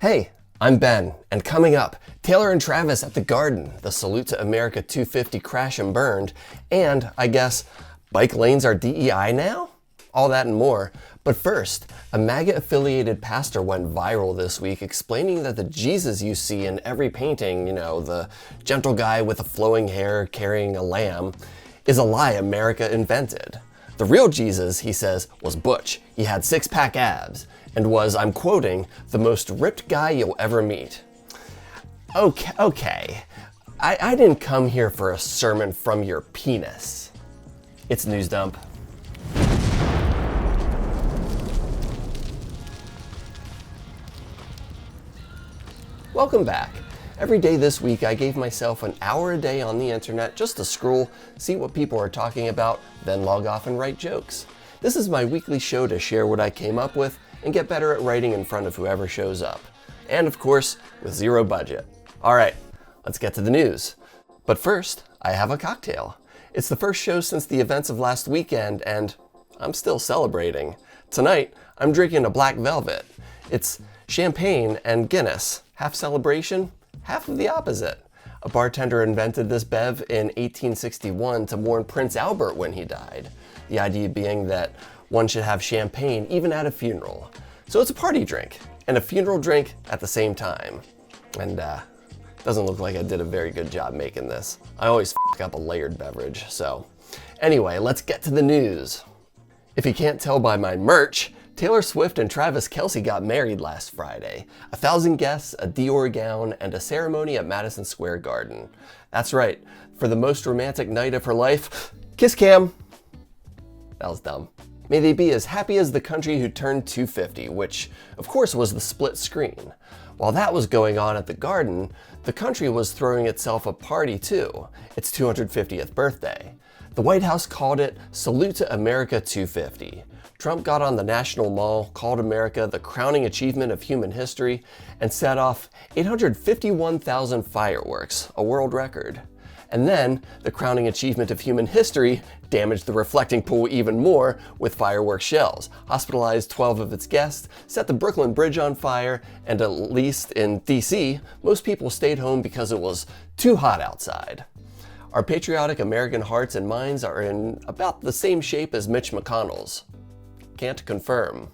Hey, I'm Ben, and coming up, Taylor and Travis at the Garden, the Salute to America 250 crash and burned, and, I guess, bike lanes are DEI now? All that and more. But first, a MAGA-affiliated pastor went viral this week explaining that the Jesus you see in every painting, the gentle guy with the flowing hair carrying a lamb, is a lie America invented. The real Jesus, he says, was butch. He had six-pack abs and was, I'm quoting, the most ripped guy you'll ever meet. Okay. I didn't come here for a sermon from your penis. It's News Dump. Welcome back. Every day this week, I gave myself an hour a day on the internet just to scroll, see what people are talking about, then log off and write jokes. This is my weekly show to share what I came up with and get better at writing in front of whoever shows up. And of course, with zero budget. All right, let's get to the news. But first, I have a cocktail. It's the first show since the events of last weekend, and I'm still celebrating. Tonight, I'm drinking a Black Velvet. It's champagne and Guinness. Half celebration, half of the opposite. A bartender invented this bev in 1861 to mourn Prince Albert when he died. The idea being that one should have champagne even at a funeral. So it's a party drink and a funeral drink at the same time. And doesn't look like I did a very good job making this. I always f*** up a layered beverage, so. Anyway, let's get to the news. If you can't tell by my merch, Taylor Swift and Travis Kelce got married last Friday. 1,000 guests, a Dior gown, and a ceremony at Madison Square Garden. That's right, for the most romantic night of her life, kiss cam. That was dumb. May they be as happy as the country who turned 250, which of course was the split screen. While that was going on at the Garden, the country was throwing itself a party too, its 250th birthday. The White House called it Salute to America 250. Trump got on the National Mall, called America the crowning achievement of human history, and set off 851,000 fireworks, a world record. And then, the crowning achievement of human history damaged the reflecting pool even more with firework shells, hospitalized 12 of its guests, set the Brooklyn Bridge on fire, and at least in DC, most people stayed home because it was too hot outside. Our patriotic American hearts and minds are in about the same shape as Mitch McConnell's. Can't confirm.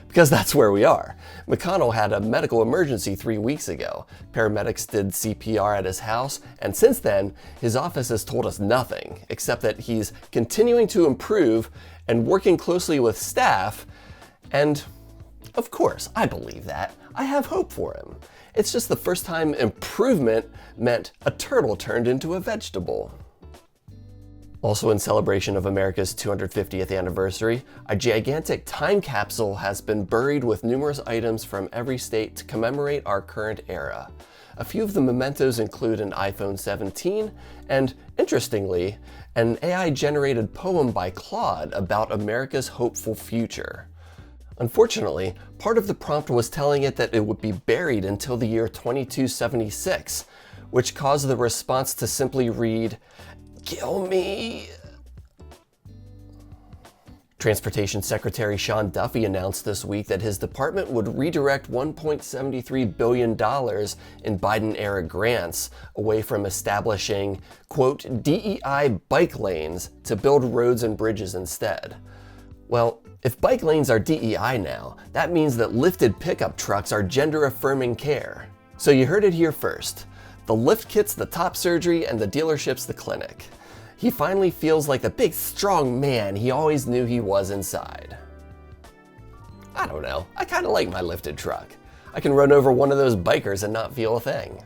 Because that's where we are. McConnell had a medical emergency 3 weeks ago. Paramedics did CPR at his house, and since then, his office has told us nothing, except that he's continuing to improve and working closely with staff, and of course, I believe that. I have hope for him. It's just the first time improvement meant a turtle turned into a vegetable. Also in celebration of America's 250th anniversary, a gigantic time capsule has been buried with numerous items from every state to commemorate our current era. A few of the mementos include an iPhone 17 and, interestingly, an AI-generated poem by Claude about America's hopeful future. Unfortunately, part of the prompt was telling it that it would be buried until the year 2276, which caused the response to simply read, "Kill me." Transportation Secretary Sean Duffy announced this week that his department would redirect $1.73 billion in Biden-era grants away from establishing, quote, DEI Bike Lanes to build roads and bridges instead. Well, if bike lanes are DEI now, that means that lifted pickup trucks are gender-affirming care. So you heard it here first. The lift kit's the top surgery and the dealership's the clinic. He finally feels like the big, strong man he always knew he was inside. I don't know, I kinda like my lifted truck. I can run over one of those bikers and not feel a thing.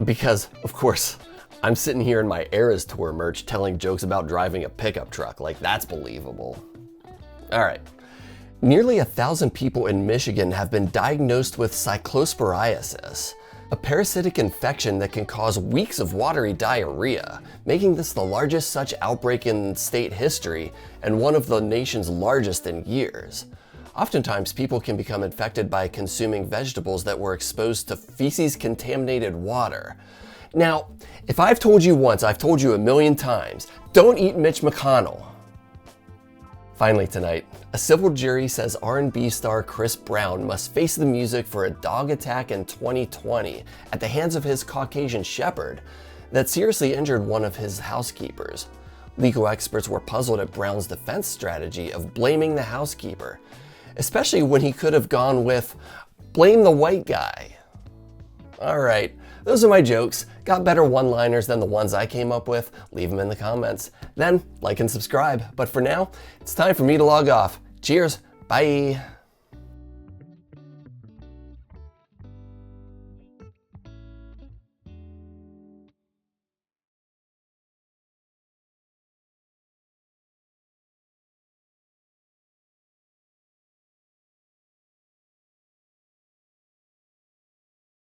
Because, of course, I'm sitting here in my Eras Tour merch telling jokes about driving a pickup truck, like that's believable. Alright. Nearly 1,000 people in Michigan have been diagnosed with cyclosporiasis, a parasitic infection that can cause weeks of watery diarrhea, making this the largest such outbreak in state history and one of the nation's largest in years. Oftentimes, people can become infected by consuming vegetables that were exposed to feces-contaminated water. Now, if I've told you once, I've told you a million times, don't eat Mitch McConnell. Finally tonight, a civil jury says R&B star Chris Brown must face the music for a dog attack in 2020 at the hands of his Caucasian shepherd that seriously injured one of his housekeepers. Legal experts were puzzled at Brown's defense strategy of blaming the housekeeper, especially when he could have gone with, blame the white guy. Alright, those are my jokes. Got better one-liners than the ones I came up with? Leave them in the comments. Then, like and subscribe. But for now, it's time for me to log off. Cheers, bye!